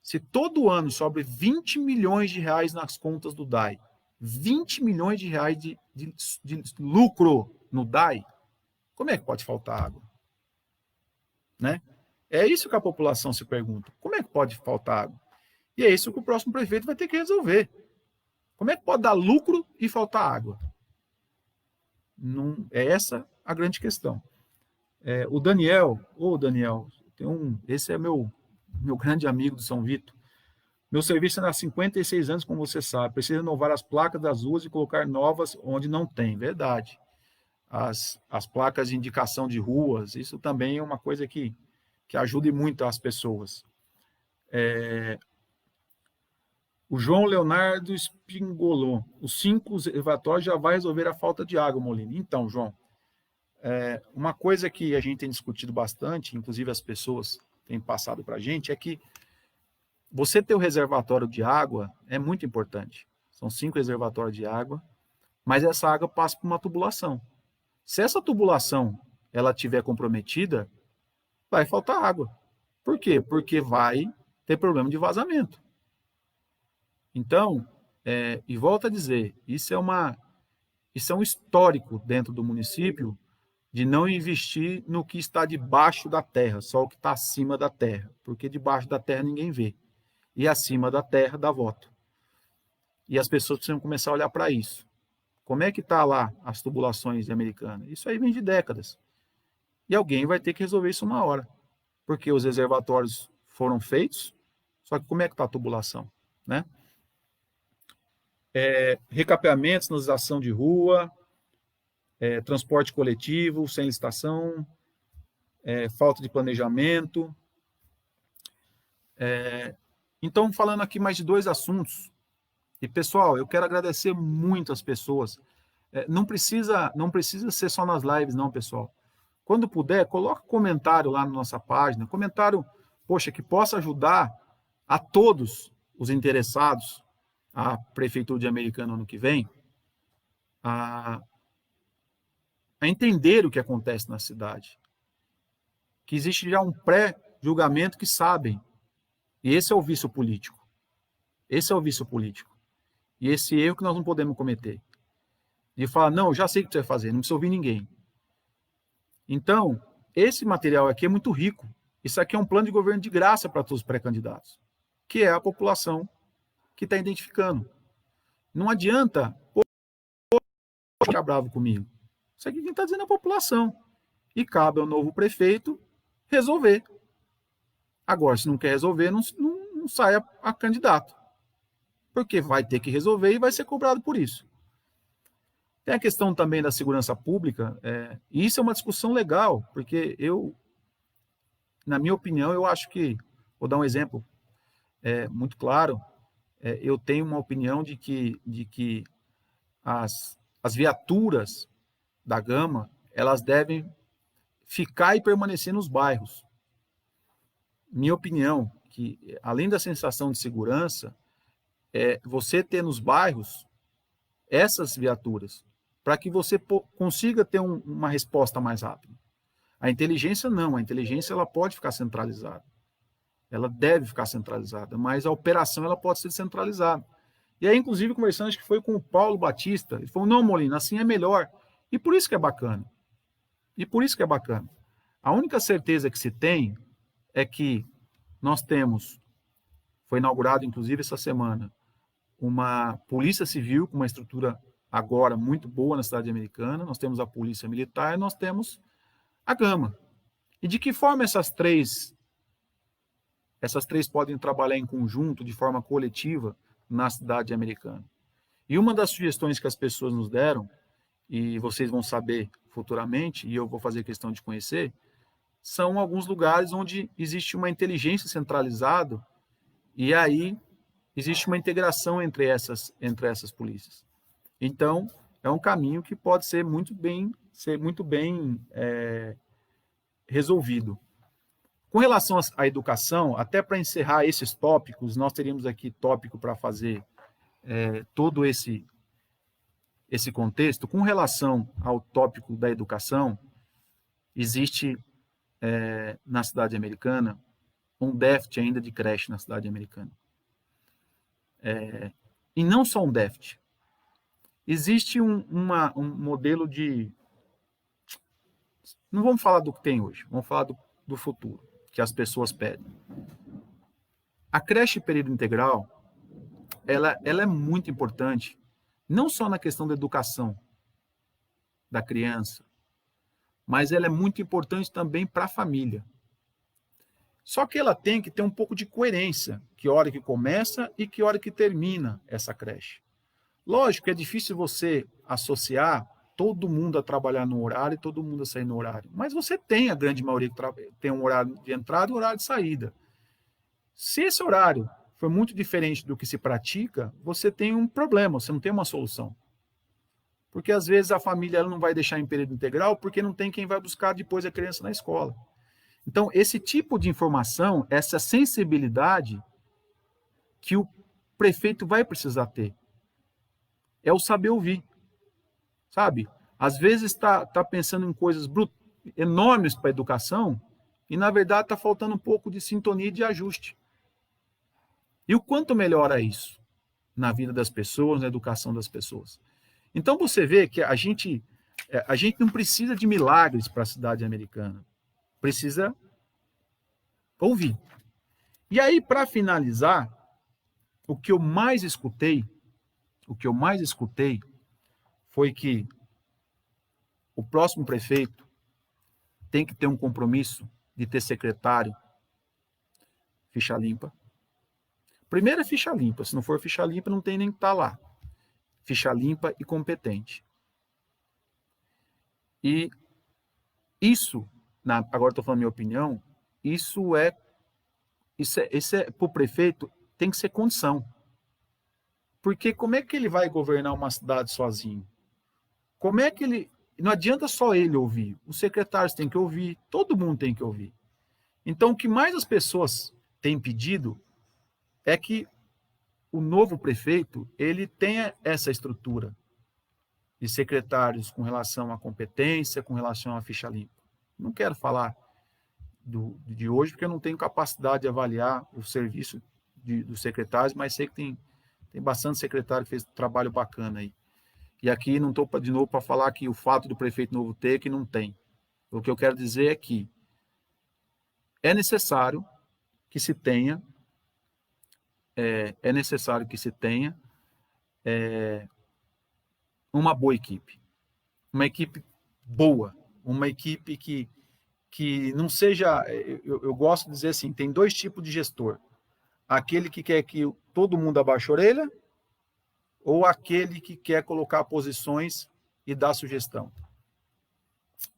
Se todo ano sobra 20 milhões de reais nas contas do DAI, 20 milhões de reais de lucro no DAI, como é que pode faltar água? Né? É isso que a população se pergunta. Como é que pode faltar água? E é isso que o próximo prefeito vai ter que resolver. Como é que pode dar lucro e faltar água? Não, é essa a grande questão. O Daniel, Daniel, esse é meu grande amigo do São Vito. Meu serviço é há 56 anos, como você sabe. Preciso renovar as placas das ruas e colocar novas onde não tem. Verdade. As placas de indicação de ruas, isso também é uma coisa que ajude muito as pessoas. O João Leonardo Espingolou. Os 5 reservatórios já vai resolver a falta de água, Molina. Então, João, uma coisa que a gente tem discutido bastante, inclusive as pessoas têm passado para a gente, é que você ter o reservatório de água é muito importante. São 5 reservatórios de água, mas essa água passa por uma tubulação. Se essa tubulação ela estiver comprometida, vai faltar água. Por quê? Porque vai ter problema de vazamento. Então, e volto a dizer, isso é um histórico dentro do município de não investir no que está debaixo da terra, só o que está acima da terra, porque debaixo da terra ninguém vê. E acima da terra dá voto. E as pessoas precisam começar a olhar para isso. Como é que está lá as tubulações americanas? Isso aí vem de décadas. E alguém vai ter que resolver isso uma hora. Porque os reservatórios foram feitos, só que como é que está a tubulação? Né? Recapeamento, sinalização de rua, transporte coletivo, sem licitação, falta de planejamento. Então, falando aqui mais de 2 assuntos. E, pessoal, eu quero agradecer muito as pessoas. Não precisa ser só nas lives, não, pessoal. Quando puder, coloque comentário lá na nossa página. Comentário, poxa, que possa ajudar a todos os interessados, a Prefeitura de Americana ano que vem, a entender o que acontece na cidade. Que existe já um pré-julgamento que sabem. E esse é o vício político. Esse é o vício político. E esse erro que nós não podemos cometer. De falar, não, já sei o que você vai fazer, não precisa ouvir ninguém. Então, esse material aqui é muito rico. Isso aqui é um plano de governo de graça para todos os pré-candidatos, que é a população que está identificando. Não adianta ficar bravo comigo. Isso aqui quem está dizendo é a população. E cabe ao novo prefeito resolver. Agora, se não quer resolver, não saia a candidato. Porque vai ter que resolver e vai ser cobrado por isso. Tem a questão também da segurança pública, e isso é uma discussão legal, porque na minha opinião, eu acho que, vou dar um exemplo muito claro, eu tenho uma opinião de que as viaturas da Gama, elas devem ficar e permanecer nos bairros. Minha opinião, que além da sensação de segurança, você ter nos bairros essas viaturas, para que você consiga ter uma resposta mais rápida. A inteligência não, a inteligência ela pode ficar centralizada. ela deve ficar centralizada, mas a operação ela pode ser descentralizada. E aí, inclusive, conversando, acho que foi com o Paulo Batista, ele falou, não, Molina, assim é melhor. E por isso que é bacana. E por isso que é bacana. A única certeza que se tem é que nós temos, foi inaugurado, inclusive, essa semana, uma polícia civil com uma estrutura agora muito boa na cidade americana, nós temos a polícia militar e nós temos a Gama. E de que forma essas três podem trabalhar em conjunto, de forma coletiva, na cidade americana? E uma das sugestões que as pessoas nos deram, e vocês vão saber futuramente, e eu vou fazer questão de conhecer, são alguns lugares onde existe uma inteligência centralizada e aí existe uma integração entre essas polícias. Então, é um caminho que pode ser muito bem resolvido. Com relação à educação, até para encerrar esses tópicos, nós teríamos aqui tópico para fazer todo esse contexto. Com relação ao tópico da educação, existe na cidade americana um déficit ainda de creche na cidade americana. E não só um déficit. Existe um modelo de... Não vamos falar do que tem hoje, vamos falar do futuro, que as pessoas pedem. A creche período integral, ela é muito importante, não só na questão da educação da criança, mas ela é muito importante também para a família. Só que ela tem que ter um pouco de coerência, que hora que começa e que hora que termina essa creche. Lógico que é difícil você associar todo mundo a trabalhar no horário e todo mundo a sair no horário, mas você tem a grande maioria que tem um horário de entrada e um horário de saída. Se esse horário for muito diferente do que se pratica, você tem um problema, você não tem uma solução. Porque às vezes a família ela não vai deixar em período integral porque não tem quem vai buscar depois a criança na escola. Então, esse tipo de informação, essa sensibilidade que o prefeito vai precisar ter, é o saber ouvir, sabe? Às vezes está pensando em coisas enormes para a educação e, na verdade, está faltando um pouco de sintonia e de ajuste. E o quanto melhora isso na vida das pessoas, na educação das pessoas? Então, você vê que a gente não precisa de milagres para a cidade americana. Precisa ouvir. E aí, para finalizar, o que eu mais escutei foi que o próximo prefeito tem que ter um compromisso de ter secretário ficha limpa. Primeiro é ficha limpa, se não for ficha limpa não tem nem que estar lá. Ficha limpa e competente. E isso, agora estou falando a minha opinião, isso é para o prefeito tem que ser condição. Porque como é que ele vai governar uma cidade sozinho? Como é que ele... Não adianta só ele ouvir, os secretários têm que ouvir, todo mundo tem que ouvir. Então, o que mais as pessoas têm pedido é que o novo prefeito ele tenha essa estrutura de secretários com relação à competência, com relação à ficha limpa. Não quero falar de hoje, porque eu não tenho capacidade de avaliar o serviço dos secretários, mas sei que tem bastante secretário que fez um trabalho bacana aí. E aqui não estou de novo para falar que o fato do prefeito novo ter, que não tem. O que eu quero dizer é que é necessário que se tenha uma boa equipe. Uma equipe boa, uma equipe que não seja... Eu gosto de dizer assim, tem dois tipos de gestor. Aquele que quer que todo mundo abaixe a orelha ou aquele que quer colocar posições e dar sugestão.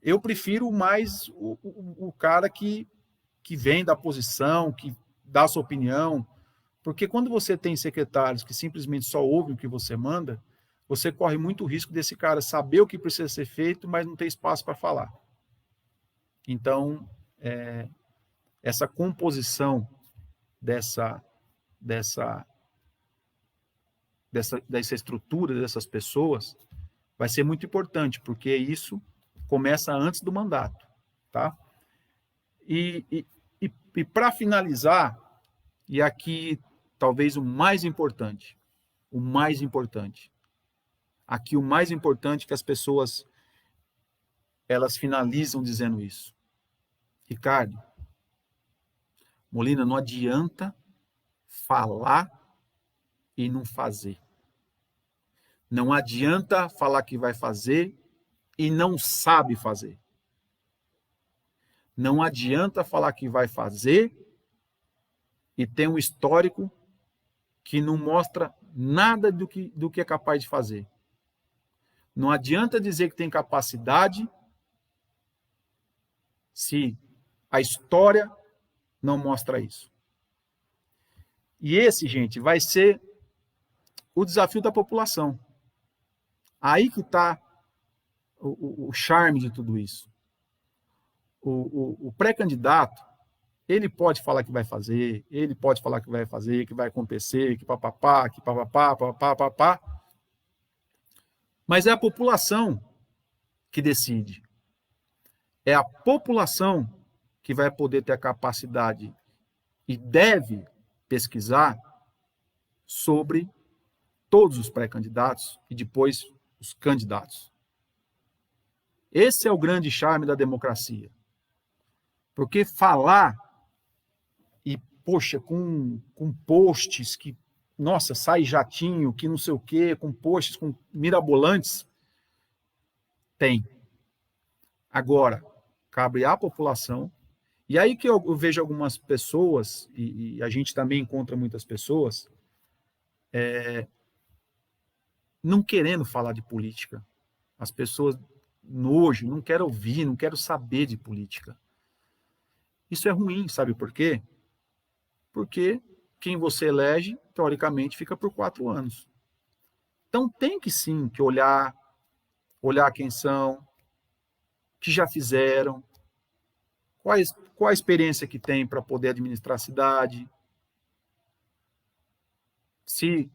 Eu prefiro mais o cara que vem da posição, que dá sua opinião, porque quando você tem secretários que simplesmente só ouvem o que você manda, você corre muito risco desse cara saber o que precisa ser feito, mas não ter espaço para falar. Então, essa composição dessa estrutura dessas pessoas vai ser muito importante, porque isso começa antes do mandato, tá? E para finalizar, E aqui, talvez o mais importante, aqui o mais importante que as pessoas, elas finalizam dizendo isso. Ricardo, Molina, não adianta falar e não fazer. Não adianta falar que vai fazer e não sabe fazer. Não adianta falar que vai fazer e tem um histórico que não mostra nada do que é capaz de fazer. Não adianta dizer que tem capacidade se a história não mostra isso. E esse, gente, vai ser o desafio da população. Aí que está o charme de tudo isso. O pré-candidato, ele pode falar que vai fazer, ele pode falar que vai fazer, que vai acontecer, que papapá, que papapá, papapá, papapá. Mas é a população que decide. É a população que vai poder ter a capacidade e deve pesquisar sobre todos os pré-candidatos e depois os candidatos. Esse é o grande charme da democracia. Porque falar e, poxa, com posts que, nossa, sai jatinho, que não sei o quê, com posts com mirabolantes, tem. Agora, cabe à população. E aí que eu vejo algumas pessoas, e a gente também encontra muitas pessoas, não querendo falar de política. As pessoas, hoje, não querem ouvir, não querem saber de política. Isso é ruim, sabe por quê? Porque quem você elege, teoricamente, fica por 4 anos. Então tem que sim que olhar quem são, que já fizeram, qual a experiência que tem para poder administrar a cidade, se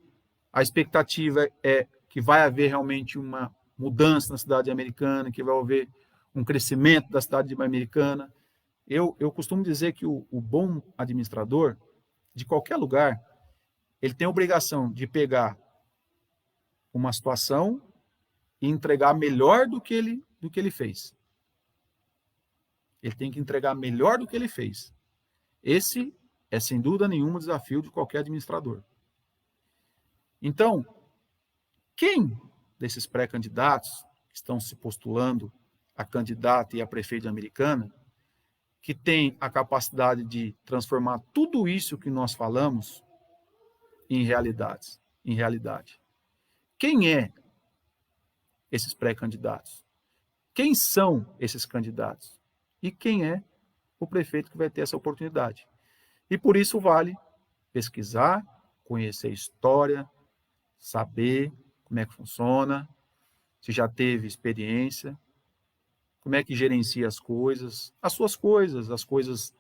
a expectativa é que vai haver realmente uma mudança na cidade americana, que vai haver um crescimento da cidade americana. Eu costumo dizer que o bom administrador, de qualquer lugar, ele tem a obrigação de pegar uma situação e entregar melhor do que ele fez. Ele tem que entregar melhor do que ele fez. Esse é, sem dúvida nenhuma, o desafio de qualquer administrador. Então, quem desses pré-candidatos que estão se postulando a candidato e a prefeito de Americana, que tem a capacidade de transformar tudo isso que nós falamos em realidade? Quem é esses pré-candidatos? Quem são esses candidatos? E quem é o prefeito que vai ter essa oportunidade? E por isso vale pesquisar, conhecer a história, saber como é que funciona, se já teve experiência, como é que gerencia as coisas, as coisas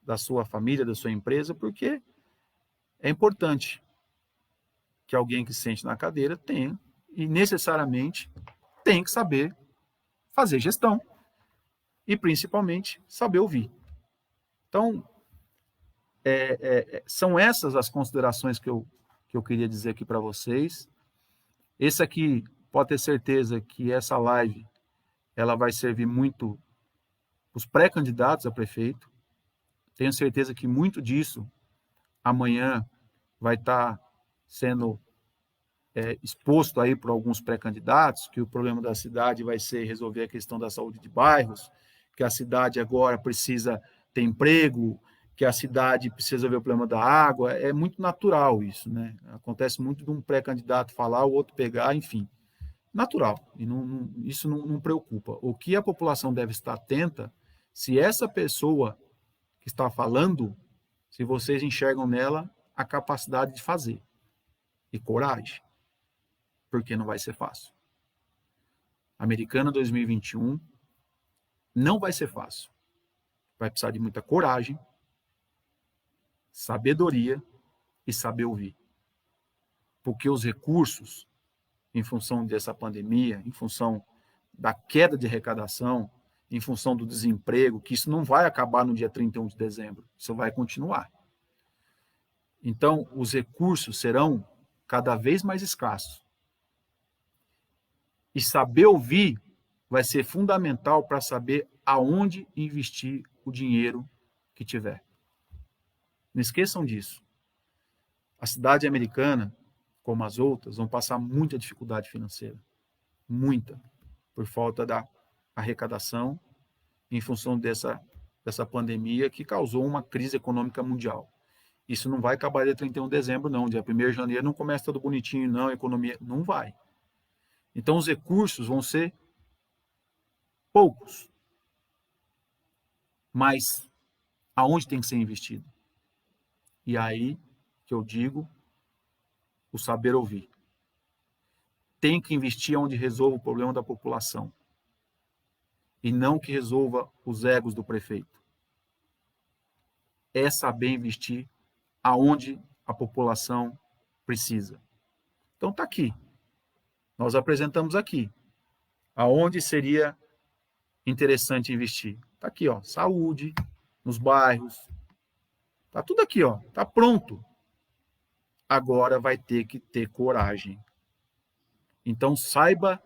da sua família, da sua empresa, porque é importante que alguém que sente na cadeira tenha, e necessariamente tem que saber fazer gestão e principalmente saber ouvir. Então, são essas as considerações que eu queria dizer aqui para vocês. Esse aqui, pode ter certeza que essa live ela vai servir muito os pré-candidatos a prefeito. Tenho certeza que muito disso amanhã vai estar sendo exposto aí por alguns pré-candidatos, que o problema da cidade vai ser resolver a questão da saúde de bairros, que a cidade agora precisa ter emprego, que a cidade precisa ver o problema da água. É muito natural isso, né? Acontece muito de um pré-candidato falar, o outro pegar, enfim. Natural, e isso não preocupa. O que a população deve estar atenta, se essa pessoa que está falando, se vocês enxergam nela a capacidade de fazer e coragem, porque não vai ser fácil. Americana 2021 não vai ser fácil. Vai precisar de muita coragem, sabedoria e saber ouvir. Porque os recursos, em função dessa pandemia, em função da queda de arrecadação, em função do desemprego, que isso não vai acabar no dia 31 de dezembro, isso vai continuar. Então, os recursos serão cada vez mais escassos. E saber ouvir vai ser fundamental para saber aonde investir o dinheiro que tiver. Não esqueçam disso. A cidade americana, como as outras, vão passar muita dificuldade financeira. Muita. Por falta da arrecadação em função dessa pandemia que causou uma crise econômica mundial. Isso não vai acabar dia 31 de dezembro, não. Dia 1º de janeiro não começa tudo bonitinho, não. A economia não vai. Então, os recursos vão ser poucos. Mas aonde tem que ser investido? E aí que eu digo o saber ouvir. Tem que investir onde resolva o problema da população. E não que resolva os egos do prefeito. É saber investir aonde a população precisa. Então está aqui. Nós apresentamos aqui. Aonde seria interessante investir? Está aqui, ó, saúde, nos bairros. Está tudo aqui, ó, está pronto. Agora vai ter que ter coragem. Então saiba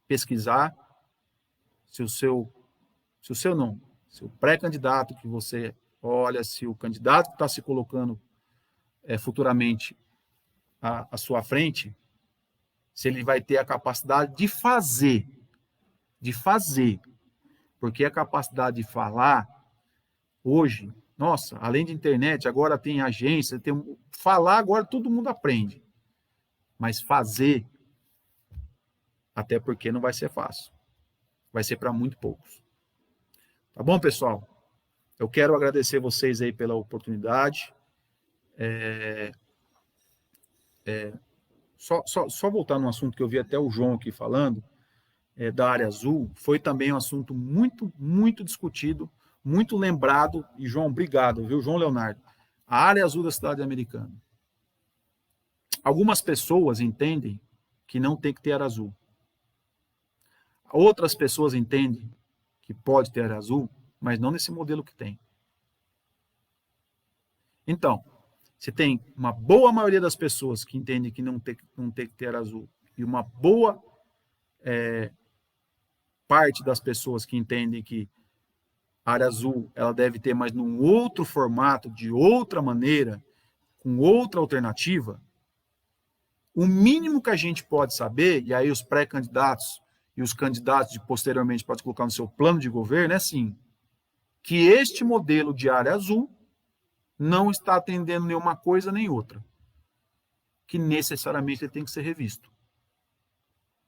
pesquisar se o seu pré-candidato que você olha, se o candidato que está se colocando futuramente à sua frente, se ele vai ter a capacidade de fazer, porque a capacidade de falar, hoje, nossa, além de internet, agora tem agência, falar agora todo mundo aprende, mas fazer, até porque não vai ser fácil, vai ser para muito poucos. Tá bom, pessoal? Eu quero agradecer vocês aí pela oportunidade. Só voltar num assunto que eu vi até o João aqui falando, da área azul, foi também um assunto muito, muito discutido, muito lembrado. E, João, obrigado, viu, João Leonardo? A área azul da cidade americana. Algumas pessoas entendem que não tem que ter área azul. Outras pessoas entendem que pode ter área azul, mas não nesse modelo que tem. Então, se tem uma boa maioria das pessoas que entendem que não tem que ter área azul e uma boa parte das pessoas que entendem que a área azul ela deve ter, mas num outro formato, de outra maneira, com outra alternativa, o mínimo que a gente pode saber, e aí os pré-candidatos e os candidatos posteriormente podem colocar no seu plano de governo, é assim, que este modelo de área azul não está atendendo nenhuma coisa nem outra, que necessariamente ele tem que ser revisto.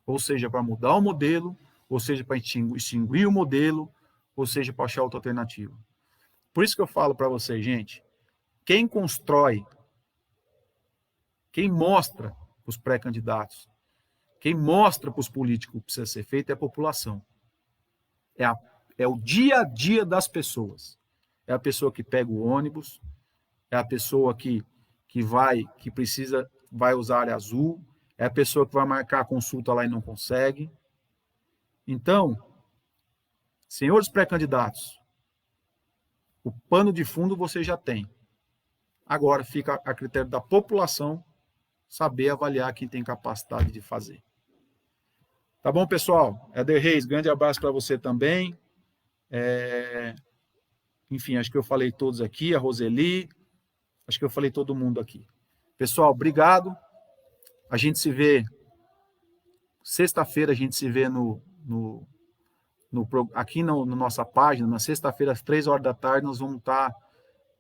Ou seja, para mudar o modelo, ou seja, para extinguir o modelo, ou seja, para achar outra alternativa. Por isso que eu falo para vocês, gente, quem constrói, quem mostra para os pré-candidatos, quem mostra para os políticos o que precisa ser feito é a população. É o dia a dia das pessoas. É a pessoa que pega o ônibus, é a pessoa que vai usar a área azul, é a pessoa que vai marcar a consulta lá e não consegue. Então, senhores pré-candidatos, o pano de fundo você já tem. Agora fica a critério da população saber avaliar quem tem capacidade de fazer. Tá bom, pessoal? Éder Reis, grande abraço para você também. Enfim, acho que eu falei todos aqui, a Roseli, acho que eu falei todo mundo aqui. Pessoal, obrigado. A gente se vê sexta-feira, a gente se vê aqui na nossa página, na sexta-feira, às 3 horas da tarde, nós vamos estar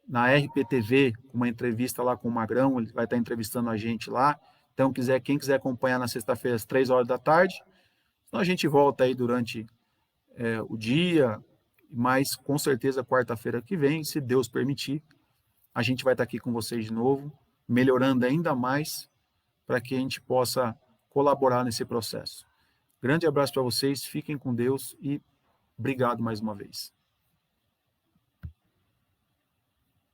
na RPTV, uma entrevista lá com o Magrão, ele vai estar entrevistando a gente lá. Então, quem quiser acompanhar na sexta-feira, às 3 horas da tarde, então a gente volta aí durante o dia, mas com certeza quarta-feira que vem, se Deus permitir, a gente vai estar aqui com vocês de novo, melhorando ainda mais, para que a gente possa colaborar nesse processo. Grande abraço para vocês, fiquem com Deus e obrigado mais uma vez.